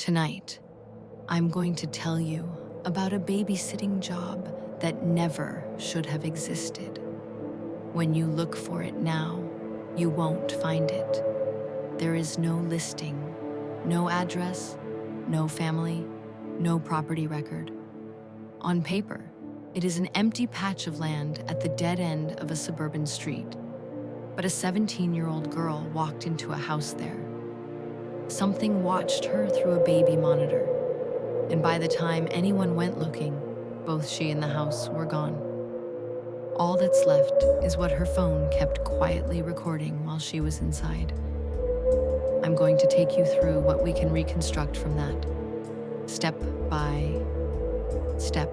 Tonight, I'm going to tell you about a babysitting job that never should have existed. When you look for it now, you won't find it. There is no listing, no address, no family, no property record. On paper, it is an empty patch of land at the dead end of a suburban street. But a 17-year-old girl walked into a house there. Something watched her through a baby monitor, and by the time anyone went looking, both she and the house were gone. All that's left is what her phone kept quietly recording while she was inside. I'm going to take you through what we can reconstruct from that, step by step,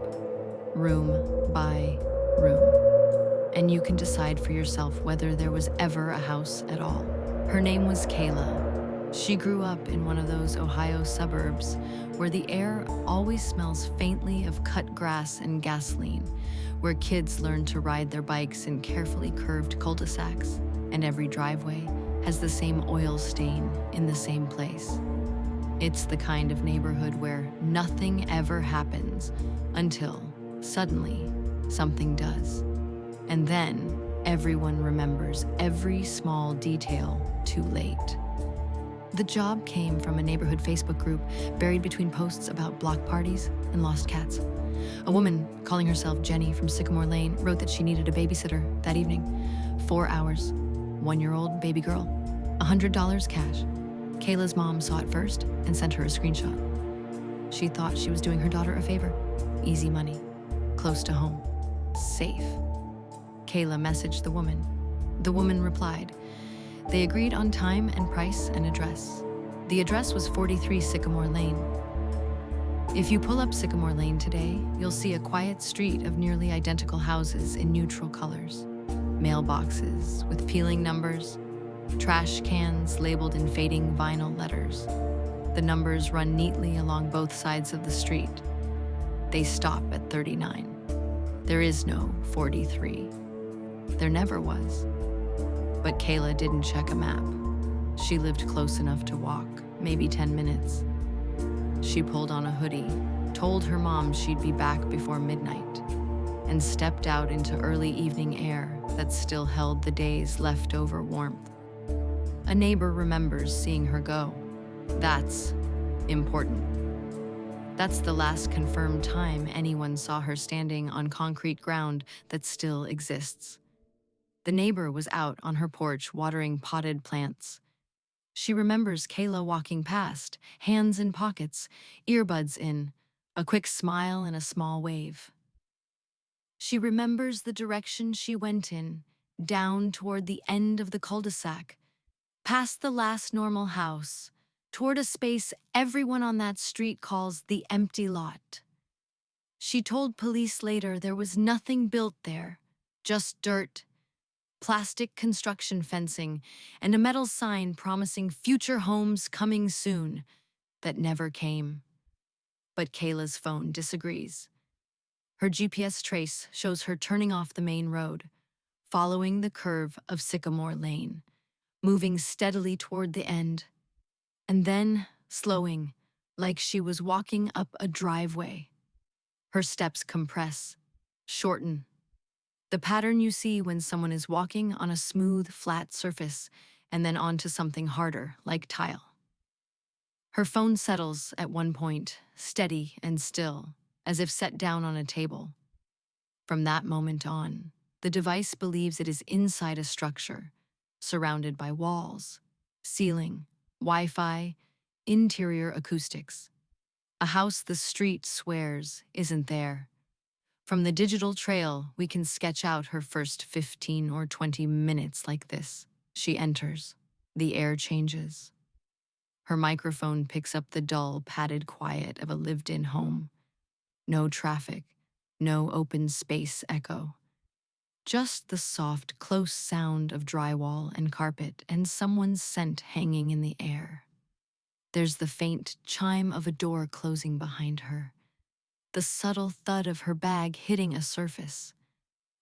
room by room. And you can decide for yourself whether there was ever a house at all. Her name was Kayla. She grew up in one of those Ohio suburbs where the air always smells faintly of cut grass and gasoline, where kids learn to ride their bikes in carefully curved cul-de-sacs, and every driveway has the same oil stain in the same place. It's the kind of neighborhood where nothing ever happens until, suddenly, something does. And then, everyone remembers every small detail too late. The job came from a neighborhood Facebook group buried between posts about block parties and lost cats. A woman, calling herself Jenny from Sycamore Lane, wrote that she needed a babysitter that evening. 4 hours, 1-year-old baby girl, $100 cash. Kayla's mom saw it first and sent her a screenshot. She thought she was doing her daughter a favor. Easy money, close to home, safe. Kayla messaged the woman. The woman replied. They agreed on time and price and address. The address was 43 Sycamore Lane. If you pull up Sycamore Lane today, you'll see a quiet street of nearly identical houses in neutral colors. Mailboxes with peeling numbers, trash cans labeled in fading vinyl letters. The numbers run neatly along both sides of the street. They stop at 39. There is no 43. There never was. But Kayla didn't check a map. She lived close enough to walk, maybe 10 minutes. She pulled on a hoodie, told her mom she'd be back before midnight, and stepped out into early evening air that still held the day's leftover warmth. A neighbor remembers seeing her go. That's important. That's the last confirmed time anyone saw her standing on concrete ground that still exists. The neighbor was out on her porch watering potted plants. She remembers Kayla walking past, hands in pockets, earbuds in, a quick smile and a small wave. She remembers the direction she went in, down toward the end of the cul-de-sac, past the last normal house, toward a space everyone on that street calls the empty lot. She told police later there was nothing built there, just dirt, plastic construction fencing, and a metal sign promising future homes coming soon that never came. But Kayla's phone disagrees. Her GPS trace shows her turning off the main road, following the curve of Sycamore Lane, moving steadily toward the end, and then slowing, like she was walking up a driveway. Her steps compress, shorten. The pattern you see when someone is walking on a smooth, flat surface and then onto something harder, like tile. Her phone settles at one point, steady and still, as if set down on a table. From that moment on, the device believes it is inside a structure, surrounded by walls, ceiling, Wi-Fi, interior acoustics. A house the street swears isn't there. From the digital trail, we can sketch out her first 15 or 20 minutes like this. She enters. The air changes. Her microphone picks up the dull, padded quiet of a lived-in home. No traffic, no open space echo. Just the soft, close sound of drywall and carpet and someone's scent hanging in the air. There's the faint chime of a door closing behind her. The subtle thud of her bag hitting a surface.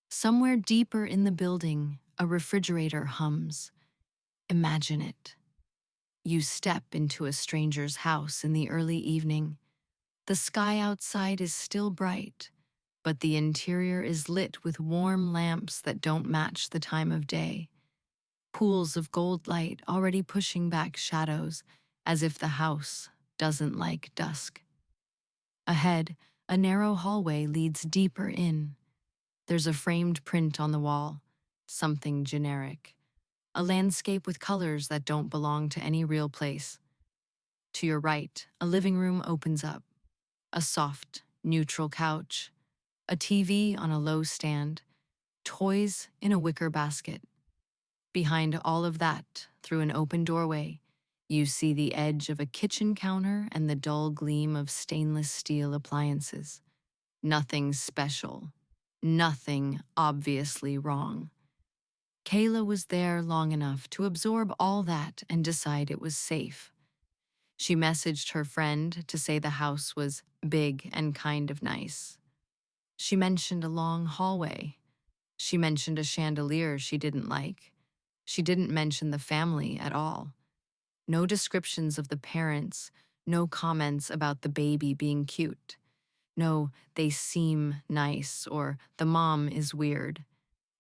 Somewhere deeper in the building, a refrigerator hums. Imagine it. You step into a stranger's house in the early evening. The sky outside is still bright, but the interior is lit with warm lamps that don't match the time of day. Pools of gold light already pushing back shadows, as if the house doesn't like dusk. Ahead, a narrow hallway leads deeper in. There's a framed print on the wall, something generic. A landscape with colors that don't belong to any real place. To your right, a living room opens up. A soft, neutral couch, a TV on a low stand, toys in a wicker basket. Behind all of that, through an open doorway, you see the edge of a kitchen counter and the dull gleam of stainless steel appliances. Nothing special. Nothing obviously wrong. Kayla was there long enough to absorb all that and decide it was safe. She messaged her friend to say the house was big and kind of nice. She mentioned a long hallway. She mentioned a chandelier she didn't like. She didn't mention the family at all. No descriptions of the parents, no comments about the baby being cute. No, they seem nice, or the mom is weird.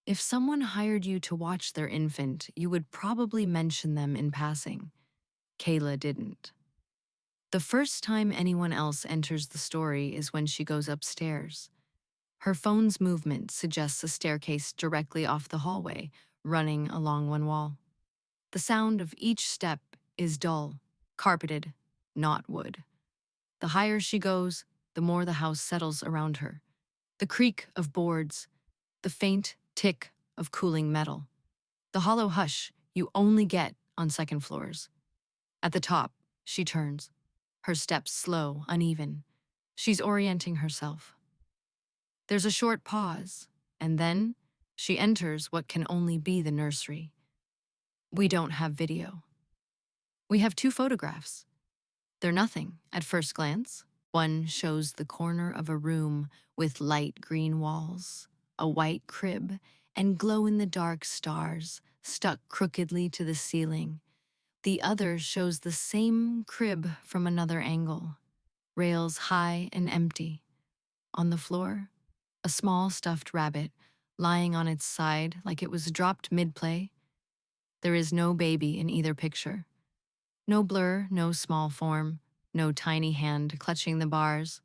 If someone hired you to watch their infant, you would probably mention them in passing. Kayla didn't. The first time anyone else enters the story is when she goes upstairs. Her phone's movement suggests a staircase directly off the hallway, running along one wall. The sound of each step is dull, carpeted, not wood. The higher she goes, the more the house settles around her. The creak of boards, the faint tick of cooling metal, the hollow hush you only get on second floors. At the top, she turns, her steps slow, uneven. She's orienting herself. There's a short pause, and then she enters what can only be the nursery. We don't have video. We have two photographs. They're nothing at first glance. One shows the corner of a room with light green walls, a white crib, and glow-in-the-dark stars stuck crookedly to the ceiling. The other shows the same crib from another angle, rails high and empty. On the floor, a small stuffed rabbit lying on its side like it was dropped mid-play. There is no baby in either picture. No blur, no small form, no tiny hand clutching the bars.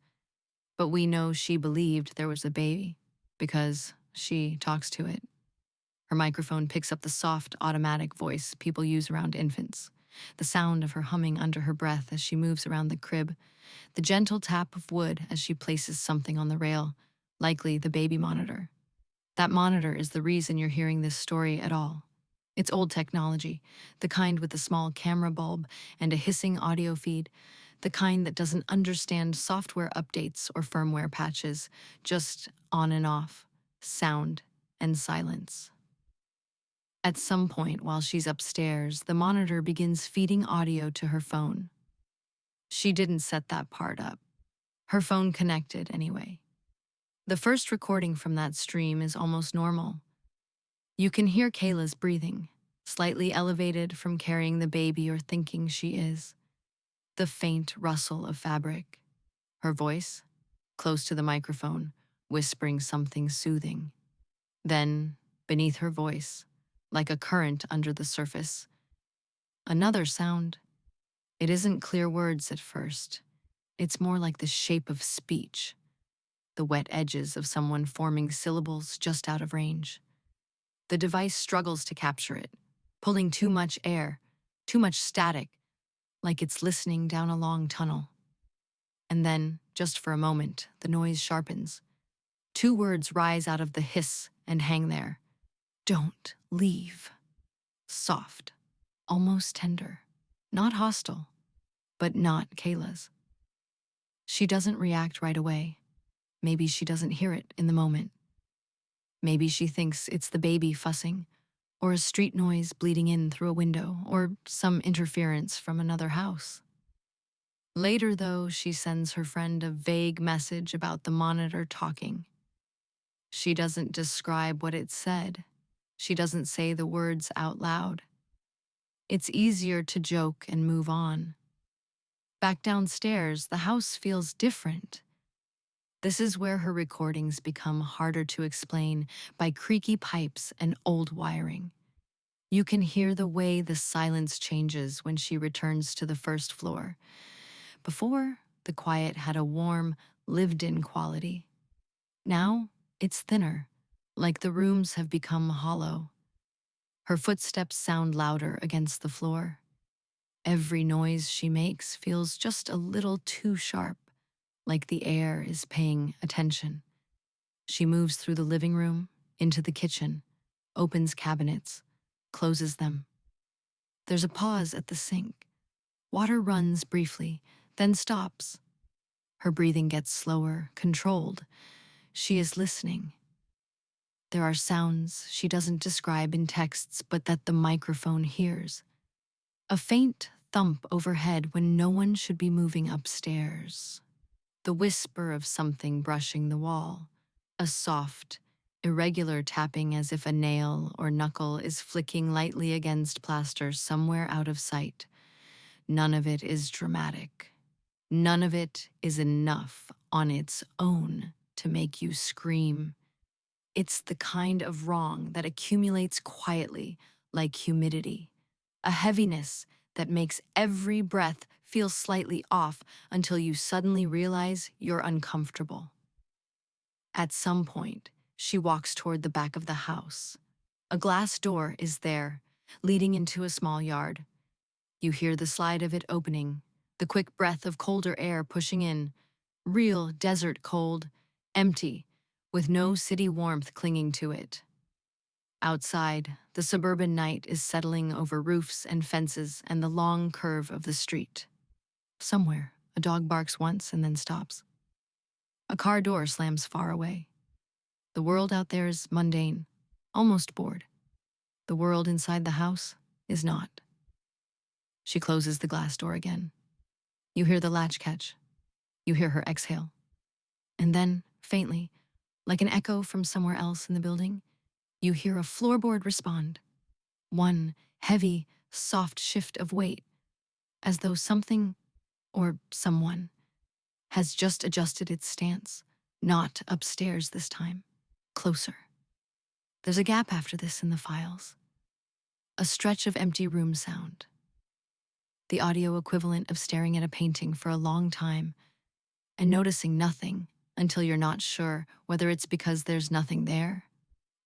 But we know she believed there was a baby because she talks to it. Her microphone picks up the soft, automatic voice people use around infants, the sound of her humming under her breath as she moves around the crib, the gentle tap of wood as she places something on the rail, likely the baby monitor. That monitor is the reason you're hearing this story at all. It's old technology, the kind with the small camera bulb and a hissing audio feed, the kind that doesn't understand software updates or firmware patches, just on and off, sound and silence. At some point while she's upstairs, the monitor begins feeding audio to her phone. She didn't set that part up. Her phone connected anyway. The first recording from that stream is almost normal. You can hear Kayla's breathing, slightly elevated from carrying the baby or thinking she is. The faint rustle of fabric. Her voice, close to the microphone, whispering something soothing. Then, beneath her voice, like a current under the surface, another sound. It isn't clear words at first. It's more like the shape of speech, the wet edges of someone forming syllables just out of range. The device struggles to capture it, pulling too much air, too much static, like it's listening down a long tunnel. And then, just for a moment, the noise sharpens. Two words rise out of the hiss and hang there. Don't leave. Soft, almost tender, not hostile, but not Kayla's. She doesn't react right away. Maybe she doesn't hear it in the moment. Maybe she thinks it's the baby fussing, or a street noise bleeding in through a window, or some interference from another house. Later, though, she sends her friend a vague message about the monitor talking. She doesn't describe what it said. She doesn't say the words out loud. It's easier to joke and move on. Back downstairs, the house feels different. This is where her recordings become harder to explain by creaky pipes and old wiring. You can hear the way the silence changes when she returns to the first floor. Before, the quiet had a warm, lived-in quality. Now, it's thinner, like the rooms have become hollow. Her footsteps sound louder against the floor. Every noise she makes feels just a little too sharp, like the air is paying attention. She moves through the living room, into the kitchen, opens cabinets, closes them. There's a pause at the sink. Water runs briefly, then stops. Her breathing gets slower, controlled. She is listening. There are sounds she doesn't describe in texts, but that the microphone hears. A faint thump overhead when no one should be moving upstairs. The whisper of something brushing the wall. A soft, irregular tapping as if a nail or knuckle is flicking lightly against plaster somewhere out of sight. None of it is dramatic. None of it is enough on its own to make you scream. It's the kind of wrong that accumulates quietly, like humidity. A heaviness that makes every breath feel slightly off until you suddenly realize you're uncomfortable. At some point, she walks toward the back of the house. A glass door is there, leading into a small yard. You hear the slide of it opening, the quick breath of colder air pushing in. Real desert cold, empty, with no city warmth clinging to it. Outside, the suburban night is settling over roofs and fences and the long curve of the street. Somewhere, a dog barks once and then stops. A car door slams far away. The world out there is mundane, almost bored. The world inside the house is not. She closes the glass door again. You hear the latch catch. You hear her exhale. And then, faintly, like an echo from somewhere else in the building, you hear a floorboard respond. One heavy, soft shift of weight, as though something, or someone, has just adjusted its stance, not upstairs this time, closer. There's a gap after this in the files. A stretch of empty room sound. The audio equivalent of staring at a painting for a long time and noticing nothing until you're not sure whether it's because there's nothing there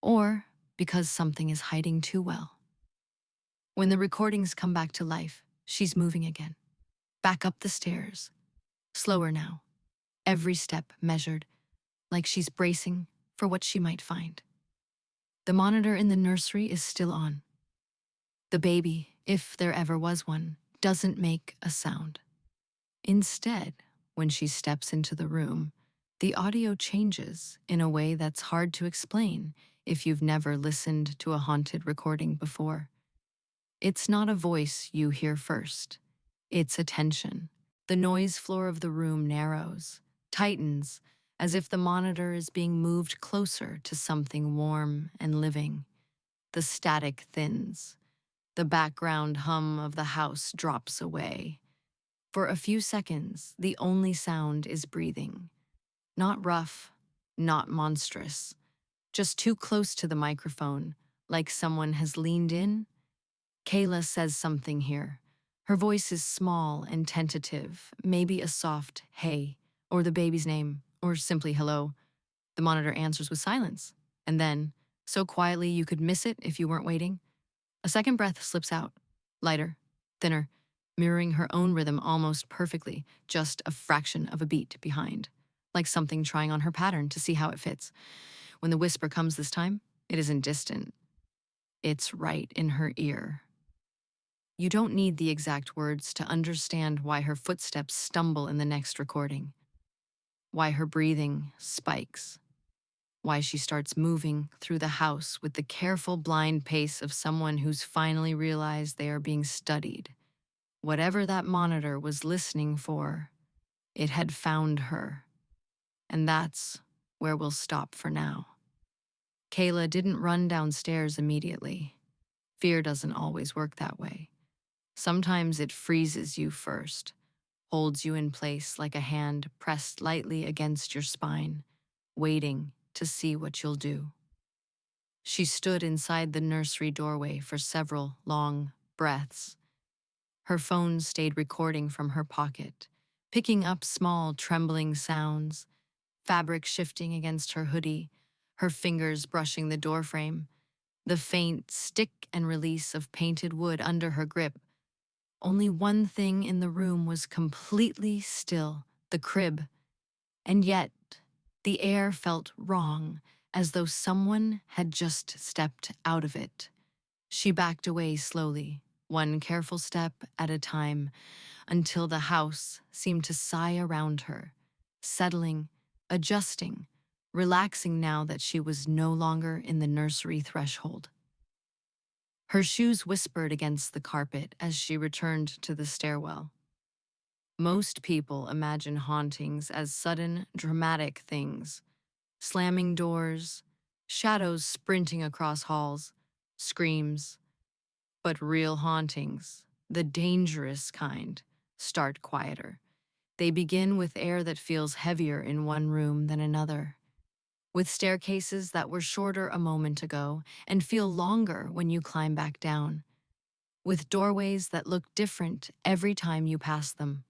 or because something is hiding too well. When the recordings come back to life, she's moving again. Back up the stairs. Slower now. Every step measured, like she's bracing for what she might find. The monitor in the nursery is still on. The baby, if there ever was one, doesn't make a sound. Instead, when she steps into the room, the audio changes in a way that's hard to explain if you've never listened to a haunted recording before. It's not a voice you hear first. It's a tension. The noise floor of the room narrows, tightens, as if the monitor is being moved closer to something warm and living. The static thins. The background hum of the house drops away. For a few seconds, the only sound is breathing. Not rough, not monstrous, just too close to the microphone, like someone has leaned in. Kayla says something here. Her voice is small and tentative, maybe a soft hey, or the baby's name, or simply hello. The monitor answers with silence, and then, so quietly you could miss it if you weren't waiting, a second breath slips out, lighter, thinner, mirroring her own rhythm almost perfectly, just a fraction of a beat behind, like something trying on her pattern to see how it fits. When the whisper comes this time, it isn't distant. It's right in her ear. You don't need the exact words to understand why her footsteps stumble in the next recording, why her breathing spikes, why she starts moving through the house with the careful, blind pace of someone who's finally realized they are being studied. Whatever that monitor was listening for, it had found her. And that's where we'll stop for now. Kayla didn't run downstairs immediately. Fear doesn't always work that way. Sometimes it freezes you first, holds you in place like a hand pressed lightly against your spine, waiting to see what you'll do. She stood inside the nursery doorway for several long breaths. Her phone stayed recording from her pocket, picking up small, trembling sounds, fabric shifting against her hoodie, her fingers brushing the doorframe, the faint stick and release of painted wood under her grip. Only one thing in the room was completely still, the crib. And yet, the air felt wrong, as though someone had just stepped out of it. She backed away slowly, one careful step at a time, until the house seemed to sigh around her, settling, adjusting, relaxing now that she was no longer in the nursery threshold. Her shoes whispered against the carpet as she returned to the stairwell. Most people imagine hauntings as sudden, dramatic things: slamming doors, shadows sprinting across halls, screams. But real hauntings, the dangerous kind, start quieter. They begin with air that feels heavier in one room than another, with staircases that were shorter a moment ago and feel longer when you climb back down, with doorways that look different every time you pass them.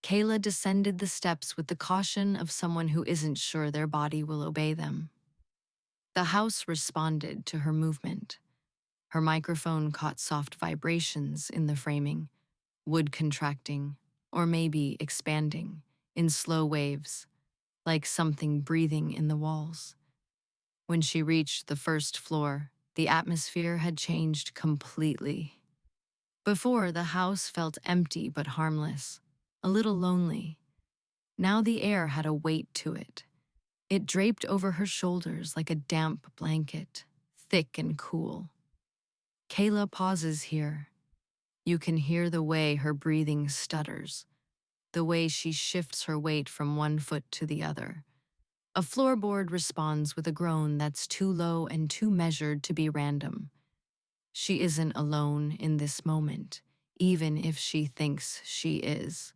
Kayla descended the steps with the caution of someone who isn't sure their body will obey them. The house responded to her movement. Her microphone caught soft vibrations in the framing, wood contracting, or maybe expanding, in slow waves, like something breathing in the walls. When she reached the first floor, the atmosphere had changed completely. Before, the house felt empty but harmless, a little lonely. Now the air had a weight to it. It draped over her shoulders like a damp blanket, thick and cool. Kayla pauses here. You can hear the way her breathing stutters, the way she shifts her weight from one foot to the other. A floorboard responds with a groan that's too low and too measured to be random. She isn't alone in this moment, even if she thinks she is.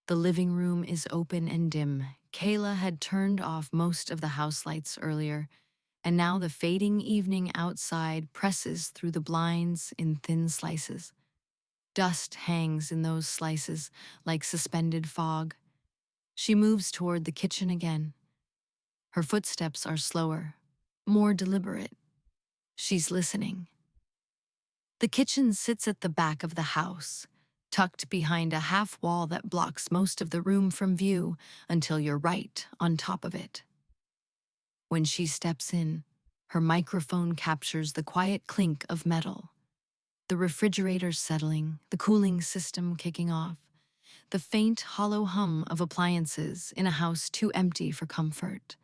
The living room is open and dim. Kayla had turned off most of the house lights earlier, and now the fading evening outside presses through the blinds in thin slices. Dust hangs in those slices like suspended fog. She moves toward the kitchen again. Her footsteps are slower, more deliberate. She's listening. The kitchen sits at the back of the house, tucked behind a half wall that blocks most of the room from view until you're right on top of it. When she steps in, her microphone captures the quiet clink of metal, the refrigerator settling, the cooling system kicking off, the faint, hollow hum of appliances in a house too empty for comfort.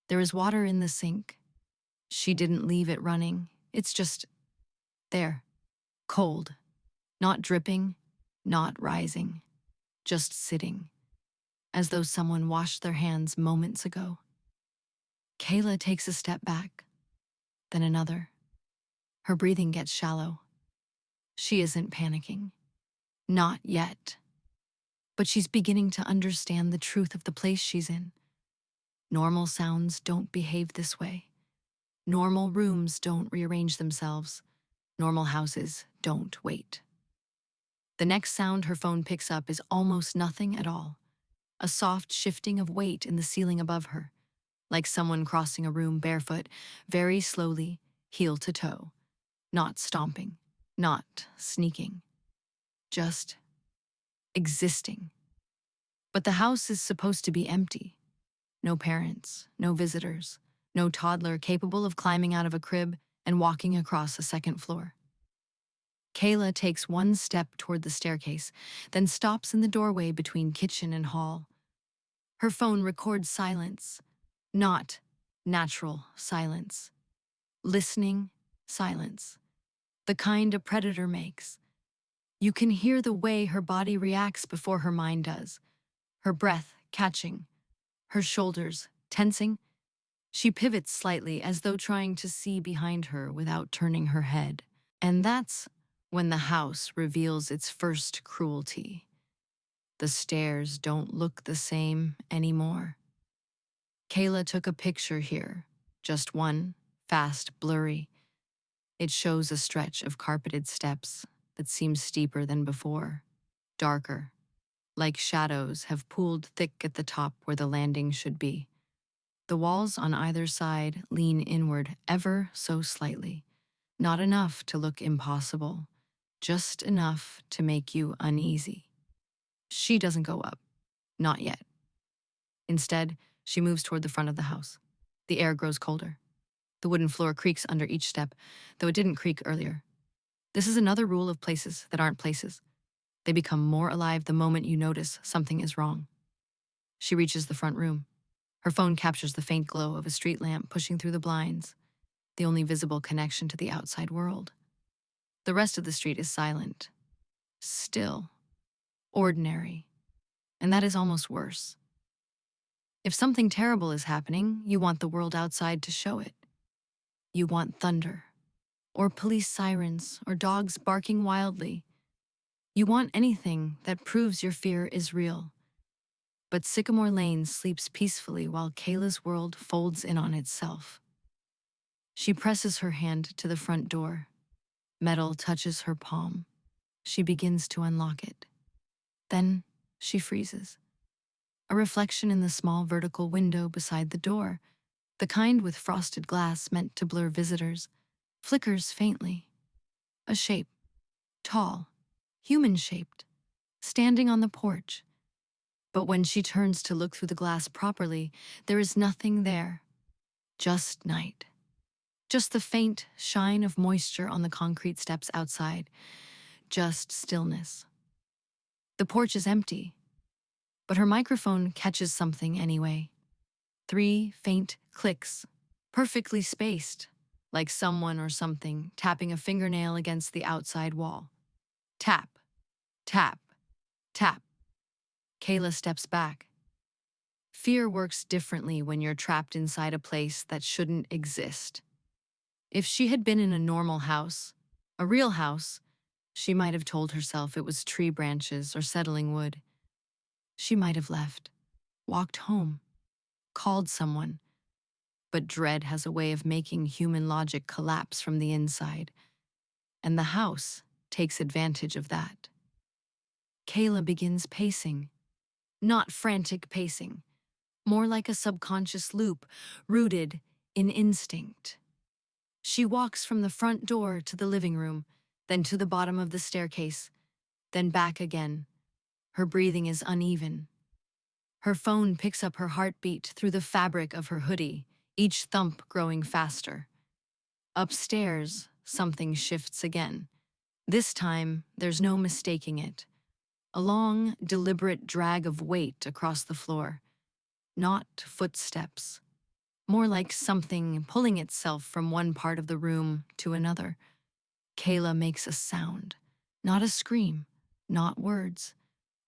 There is water in the sink. She didn't leave it running. It's just there, cold, not dripping, not rising, just sitting, as though someone washed their hands moments ago. Kayla takes a step back, then another. Her breathing gets shallow. She isn't panicking. Not yet. But she's beginning to understand the truth of the place she's in. Normal sounds don't behave this way. Normal rooms don't rearrange themselves. Normal houses don't wait. The next sound her phone picks up is almost nothing at all. A soft shifting of weight in the ceiling above her, like someone crossing a room barefoot, very slowly, heel to toe. Not stomping, not sneaking, just existing. But the house is supposed to be empty. No parents, no visitors, no toddler capable of climbing out of a crib and walking across a second floor. Kayla takes one step toward the staircase, then stops in the doorway between kitchen and hall. Her phone records silence, not natural silence. Listening silence, the kind a predator makes. You can hear the way her body reacts before her mind does, her breath catching, her shoulders tensing. She pivots slightly as though trying to see behind her without turning her head. And that's when the house reveals its first cruelty. The stairs don't look the same anymore. Kayla took a picture here, just one, fast, blurry. It shows a stretch of carpeted steps that seem steeper than before, darker, like shadows have pooled thick at the top where the landing should be. The walls on either side lean inward ever so slightly, not enough to look impossible, just enough to make you uneasy. She doesn't go up, not yet. Instead, she moves toward the front of the house. The air grows colder. The wooden floor creaks under each step, though it didn't creak earlier. This is another rule of places that aren't places. They become more alive the moment you notice something is wrong. She reaches the front room. Her phone captures the faint glow of a street lamp pushing through the blinds, the only visible connection to the outside world. The rest of the street is silent, still, ordinary, and that is almost worse. If something terrible is happening, you want the world outside to show it. You want thunder, or police sirens, or dogs barking wildly. You want anything that proves your fear is real. But Sycamore Lane sleeps peacefully while Kayla's world folds in on itself. She presses her hand to the front door. Metal touches her palm. She begins to unlock it. Then she freezes. A reflection in the small vertical window beside the door, the kind with frosted glass meant to blur visitors, flickers faintly. A shape, tall, human-shaped, standing on the porch. But when she turns to look through the glass properly, there is nothing there. Just night. Just the faint shine of moisture on the concrete steps outside. Just stillness. The porch is empty, but her microphone catches something anyway. 3 faint clicks, perfectly spaced, like someone or something tapping a fingernail against the outside wall. Tap, tap, tap. Kayla steps back. Fear works differently when you're trapped inside a place that shouldn't exist. If she had been in a normal house, a real house, she might have told herself it was tree branches or settling wood. She might have left, walked home, called someone. But dread has a way of making human logic collapse from the inside, and the house takes advantage of that. Kayla begins pacing. Not frantic pacing, more like a subconscious loop rooted in instinct. She walks from the front door to the living room, then to the bottom of the staircase, then back again. Her breathing is uneven. Her phone picks up her heartbeat through the fabric of her hoodie, each thump growing faster. Upstairs, something shifts again. This time, there's no mistaking it. A long, deliberate drag of weight across the floor. Not footsteps. More like something pulling itself from one part of the room to another. Kayla makes a sound. Not a scream, not words.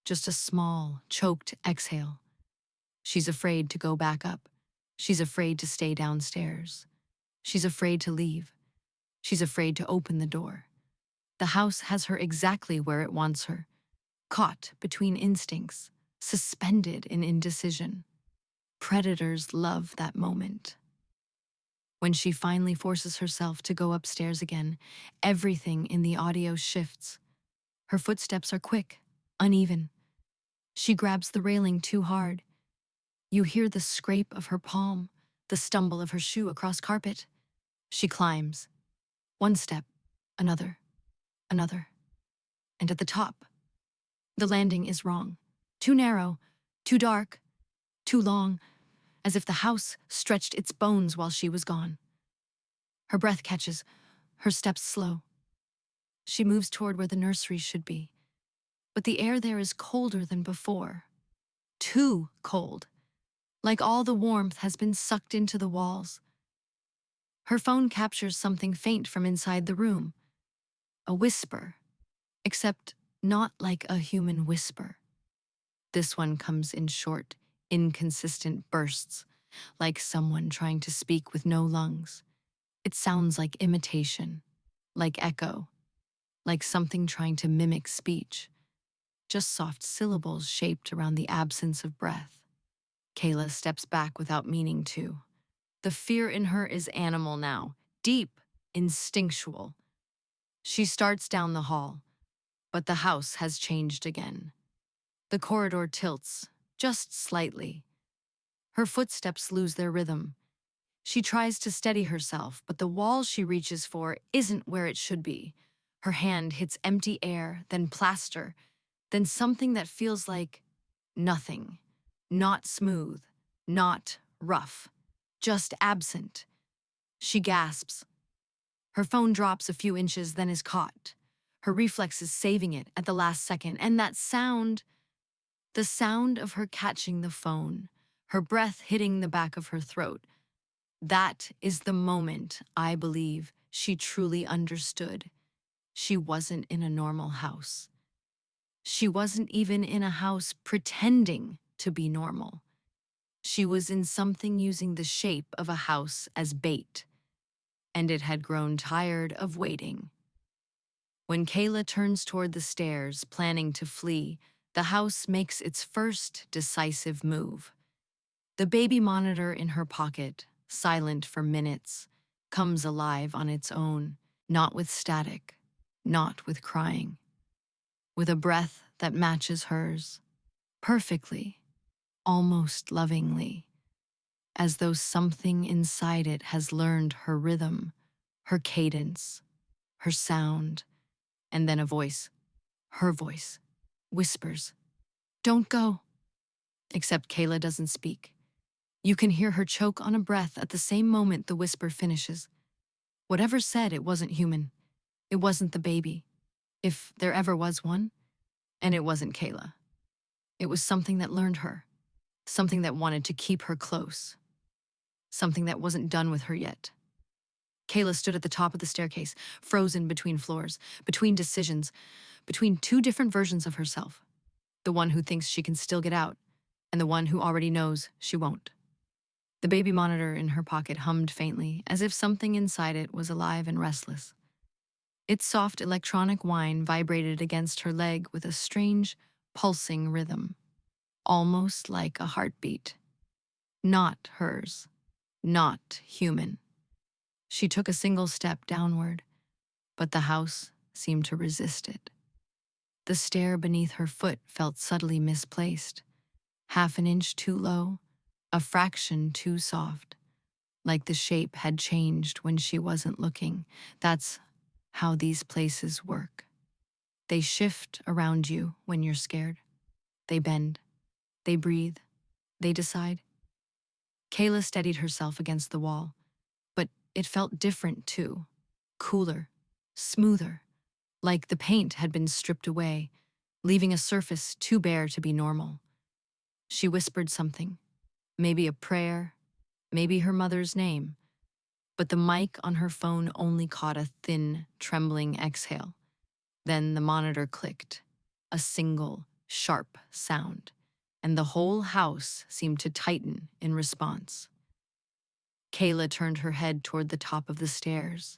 Just a small, choked exhale. She's afraid to go back up. She's afraid to stay downstairs. She's afraid to leave. She's afraid to open the door. The house has her exactly where it wants her. Caught between instincts, suspended in indecision. Predators love that moment. When she finally forces herself to go upstairs again, everything in the audio shifts. Her footsteps are quick, uneven. She grabs the railing too hard. You hear the scrape of her palm, the stumble of her shoe across carpet. She climbs. One step, another, another. And at the top, the landing is wrong. Too narrow, too dark, too long, as if the house stretched its bones while she was gone. Her breath catches, her steps slow. She moves toward where the nursery should be. But the air there is colder than before. Too cold. Like all the warmth has been sucked into the walls. Her phone captures something faint from inside the room. A whisper. Except not like a human whisper. This one comes in short, inconsistent bursts, like someone trying to speak with no lungs. It sounds like imitation, like echo. like something trying to mimic speech, just soft syllables shaped around the absence of breath. Kayla steps back without meaning to. The fear in her is animal now, deep, instinctual. She starts down the hall, but the house has changed again. The corridor tilts, just slightly. Her footsteps lose their rhythm. She tries to steady herself, but the wall she reaches for isn't where it should be. Her hand hits empty air, then plaster, then something that feels like nothing. Not smooth, not rough, just absent. She gasps. Her phone drops a few inches, then is caught. Her reflex is saving it at the last second, and that sound, the sound of her catching the phone, her breath hitting the back of her throat, that is the moment I believe she truly understood. She wasn't in a normal house. She wasn't even in a house pretending to be normal. She was in something using the shape of a house as bait, and it had grown tired of waiting. When Kayla turns toward the stairs, planning to flee, the house makes its first decisive move. The baby monitor in her pocket, silent for minutes, comes alive on its own, not with static, not with crying, with a breath that matches hers, perfectly, almost lovingly, as though something inside it has learned her rhythm, her cadence, her sound, and then a voice, her voice, whispers, "Don't go." Except Kayla doesn't speak. You can hear her choke on a breath at the same moment the whisper finishes. Whatever said, it wasn't human. It wasn't the baby, if there ever was one, and it wasn't Kayla. It was something that learned her, something that wanted to keep her close, something that wasn't done with her yet. Kayla stood at the top of the staircase, frozen between floors, between decisions, between two different versions of herself. The one who thinks she can still get out, and the one who already knows she won't. The baby monitor in her pocket hummed faintly, as if something inside it was alive and restless. Its soft electronic whine vibrated against her leg with a strange, pulsing rhythm, almost like a heartbeat. Not hers, not human. She took a single step downward, but the house seemed to resist it. The stair beneath her foot felt subtly misplaced, half an inch too low, a fraction too soft, like the shape had changed when she wasn't looking. That's how these places work. They shift around you when you're scared. They bend, they breathe, they decide. Kayla steadied herself against the wall, but it felt different too. Cooler, smoother, like the paint had been stripped away, leaving a surface too bare to be normal. She whispered something, maybe a prayer, maybe her mother's name, but the mic on her phone only caught a thin, trembling exhale. Then the monitor clicked, a single, sharp sound, and the whole house seemed to tighten in response. Kayla turned her head toward the top of the stairs.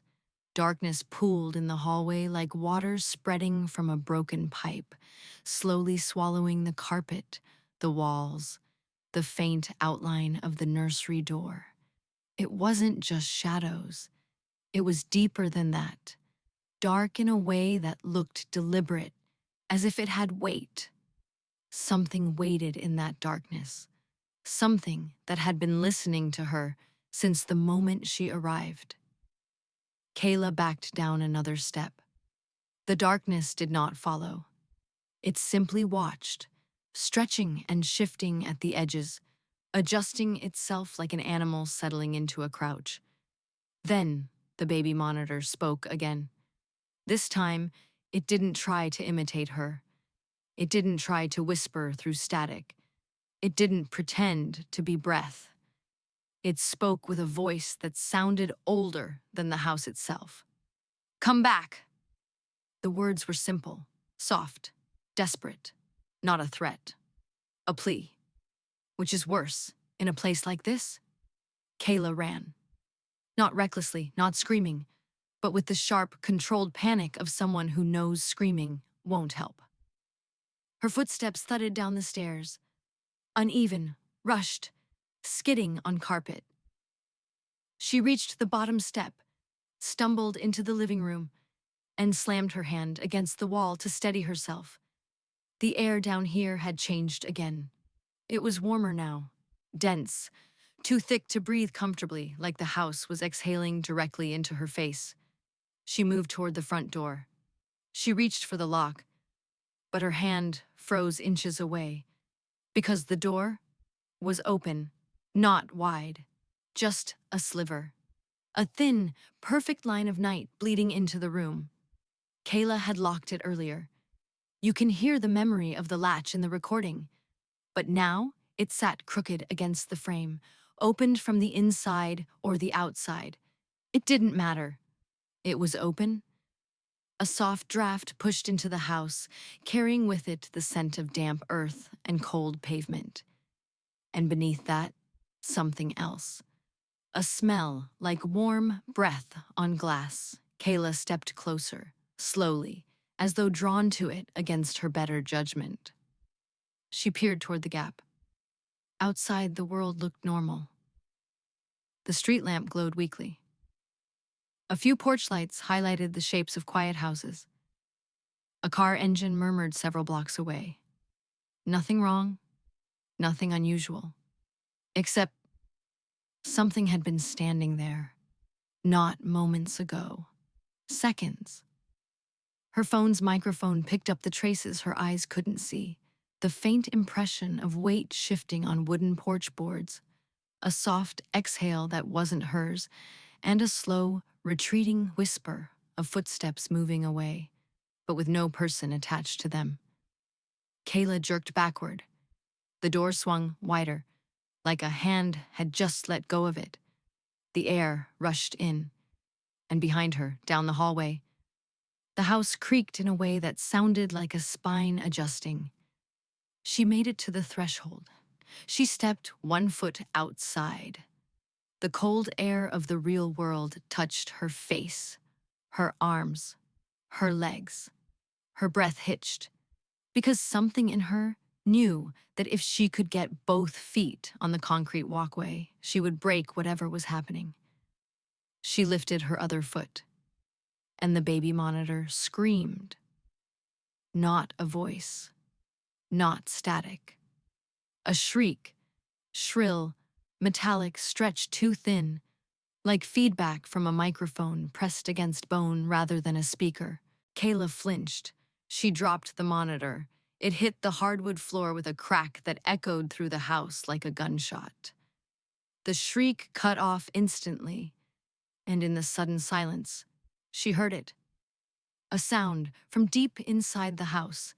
Darkness pooled in the hallway like water spreading from a broken pipe, slowly swallowing the carpet, the walls, the faint outline of the nursery door. It wasn't just shadows. It was deeper than that, dark in a way that looked deliberate, as if it had weight. Something waited in that darkness, something that had been listening to her since the moment she arrived. Kayla backed down another step. The darkness did not follow. It simply watched, stretching and shifting at the edges, adjusting itself like an animal settling into a crouch. Then the baby monitor spoke again. This time, it didn't try to imitate her. It didn't try to whisper through static. It didn't pretend to be breath. It spoke with a voice that sounded older than the house itself. "Come back!" The words were simple, soft, desperate, not a threat, a plea. Which is worse, in a place like this? Kayla ran. Not recklessly, not screaming, but with the sharp, controlled panic of someone who knows screaming won't help. Her footsteps thudded down the stairs, uneven, rushed, skidding on carpet. She reached the bottom step, stumbled into the living room, and slammed her hand against the wall to steady herself. The air down here had changed again. It was warmer now, dense, too thick to breathe comfortably, like the house was exhaling directly into her face. She moved toward the front door. She reached for the lock, but her hand froze inches away, because the door was open, not wide, just a sliver. A thin, perfect line of night bleeding into the room. Kayla had locked it earlier. You can hear the memory of the latch in the recording, but now it sat crooked against the frame, opened from the inside or the outside. It didn't matter. It was open. A soft draft pushed into the house, carrying with it the scent of damp earth and cold pavement. And beneath that, something else. A smell like warm breath on glass. Kayla stepped closer, slowly, as though drawn to it against her better judgment. She peered toward the gap. Outside, the world looked normal. The street lamp glowed weakly. A few porch lights highlighted the shapes of quiet houses. A car engine murmured several blocks away. Nothing wrong, nothing unusual. Except something had been standing there, not moments ago, seconds. Her phone's microphone picked up the traces her eyes couldn't see, the faint impression of weight shifting on wooden porch boards, a soft exhale that wasn't hers, and a slow, retreating whisper of footsteps moving away, but with no person attached to them. Kayla jerked backward. The door swung wider, like a hand had just let go of it. The air rushed in, and behind her, down the hallway, the house creaked in a way that sounded like a spine adjusting. She made it to the threshold. She stepped one foot outside. The cold air of the real world touched her face, her arms, her legs. Her breath hitched, because something in her knew that if she could get both feet on the concrete walkway, she would break whatever was happening. She lifted her other foot, and the baby monitor screamed. Not a voice, not static. A shriek, shrill, metallic, stretched too thin, like feedback from a microphone pressed against bone rather than a speaker. Kayla flinched. She dropped the monitor. It hit the hardwood floor with a crack that echoed through the house like a gunshot. The shriek cut off instantly, and in the sudden silence, she heard it. A sound from deep inside the house,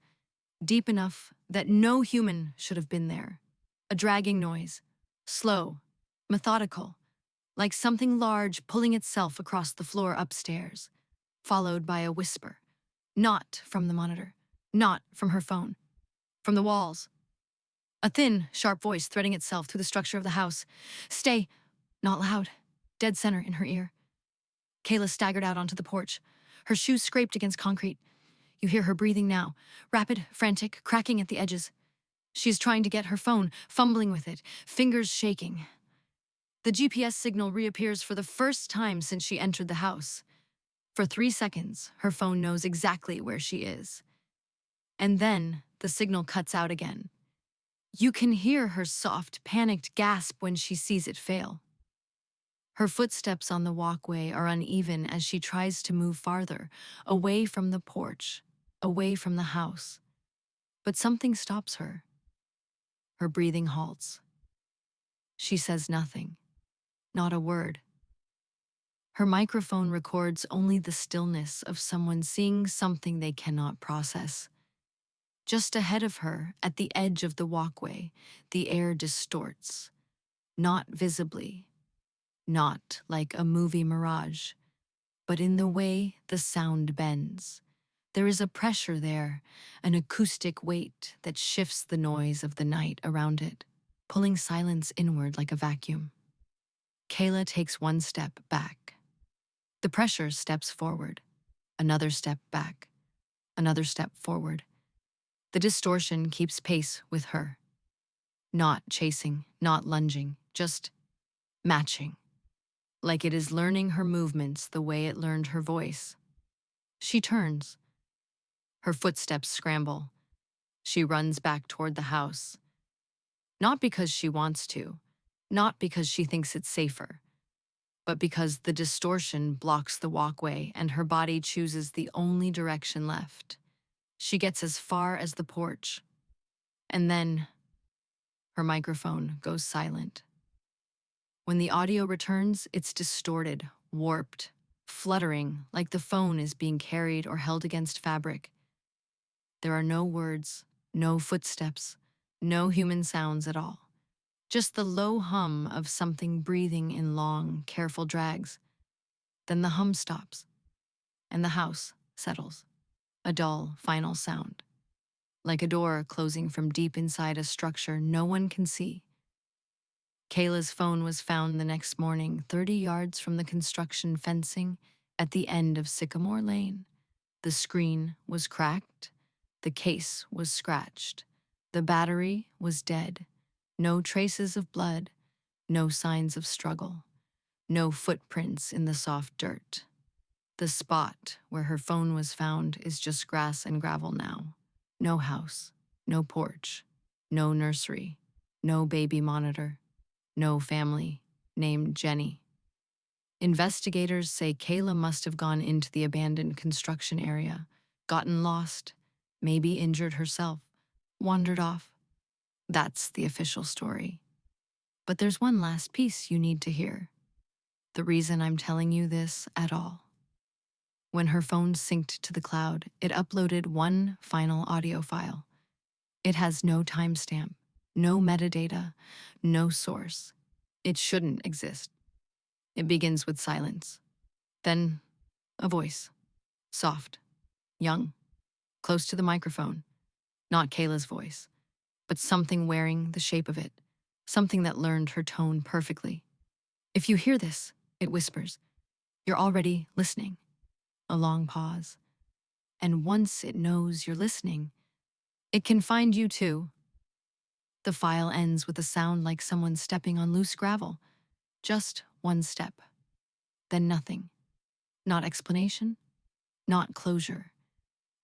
deep enough that no human should have been there. A dragging noise, slow, methodical, like something large pulling itself across the floor upstairs, followed by a whisper. Not from the monitor, not from her phone, from the walls. A thin, sharp voice threading itself through the structure of the house. Stay, not loud, dead center in her ear. Kayla staggered out onto the porch. Her shoes scraped against concrete. You hear her breathing now, rapid, frantic, cracking at the edges. She is trying to get her phone, fumbling with it, fingers shaking. The GPS signal reappears for the first time since she entered the house. For 3 seconds, her phone knows exactly where she is. And then the signal cuts out again. You can hear her soft, panicked gasp when she sees it fail. Her footsteps on the walkway are uneven as she tries to move farther, away from the porch, away from the house. But something stops her. Her breathing halts. She says nothing, not a word. Her microphone records only the stillness of someone seeing something they cannot process. Just ahead of her, at the edge of the walkway, the air distorts. Not visibly, not like a movie mirage, but in the way the sound bends. There is a pressure there, an acoustic weight that shifts the noise of the night around it, pulling silence inward like a vacuum. Kayla takes one step back. The pressure steps forward, another step back, another step forward. The distortion keeps pace with her, not chasing, not lunging, just matching, like it is learning her movements the way it learned her voice. She turns. Her footsteps scramble. She runs back toward the house. Not because she wants to, not because she thinks it's safer, but because the distortion blocks the walkway and her body chooses the only direction left. She gets as far as the porch, and then her microphone goes silent. When the audio returns, it's distorted, warped, fluttering like the phone is being carried or held against fabric. There are no words, no footsteps, no human sounds at all. Just the low hum of something breathing in long, careful drags. Then the hum stops, and the house settles. A dull, final sound, like a door closing from deep inside a structure no one can see. Kayla's phone was found the next morning, 30 yards from the construction fencing at the end of Sycamore Lane. The screen was cracked, the case was scratched, the battery was dead. No traces of blood, no signs of struggle, no footprints in the soft dirt. The spot where her phone was found is just grass and gravel now. No house, no porch, no nursery, no baby monitor, no family named Jenny. Investigators say Kayla must have gone into the abandoned construction area, gotten lost, maybe injured herself, wandered off. That's the official story. But there's one last piece you need to hear. The reason I'm telling you this at all. When her phone synced to the cloud, it uploaded one final audio file. It has no timestamp, no metadata, no source. It shouldn't exist. It begins with silence. Then a voice. Soft, young, close to the microphone. Not Kayla's voice, but something wearing the shape of it. Something that learned her tone perfectly. If you hear this, it whispers, you're already listening. A long pause. And once it knows you're listening, it can find you too. The file ends with a sound like someone stepping on loose gravel. Just one step. Then nothing. Not explanation, not closure.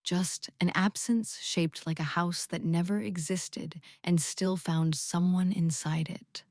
Just an absence shaped like a house that never existed and still found someone inside it.